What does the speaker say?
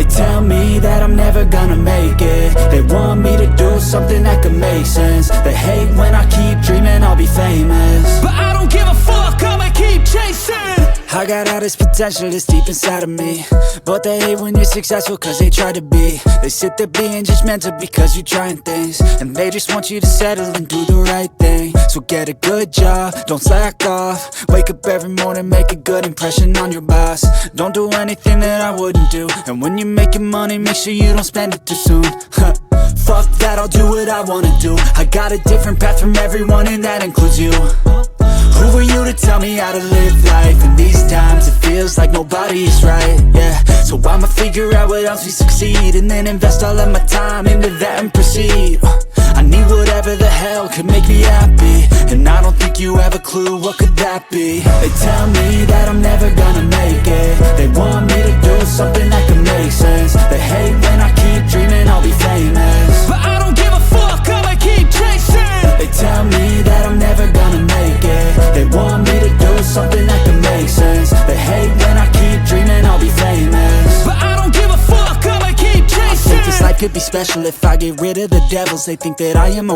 They tell me that I'm never gonna make it. They want me to do something that could make sense. They hate when I keep dreaming I'll be famous, but I don't give a fuck, I'ma keep chasing. I got all this potential that's deep inside of me, but they hate when you're successful cause they try to be. They sit there being judgmental because you're trying things, and they just want you to settle and do the right thing. So get a good job, don't slack off. Wake up every morning, make a good impression on your boss. Don't do anything that I wouldn't do, and when you're making money, make sure you don't spend it too soon. Fuck that, I'll do what I wanna do. I got a different path from everyone, and that includes you. Who are you to tell me how to live life? In these times it feels like nobody is right, yeah. So I'ma figure out what else we succeed, and then invest all of my time into that and proceed. I need whatever the hell could make me happy, and I don't think you have a clue what could that be. They tell me that I'm never gonna make it. They want me to do something that could make sense. They hate when I keep dreaming I'll be famous, but I don't give a fuck, I'ma keep chasing. They tell me that I'm never gonna make it. They want me to do something that can make sense. They hate when I keep dreaming I'll be famous, but I don't give a fuck, I'ma keep chasing. I think this life could be special if I get rid of the devils. They think that I am a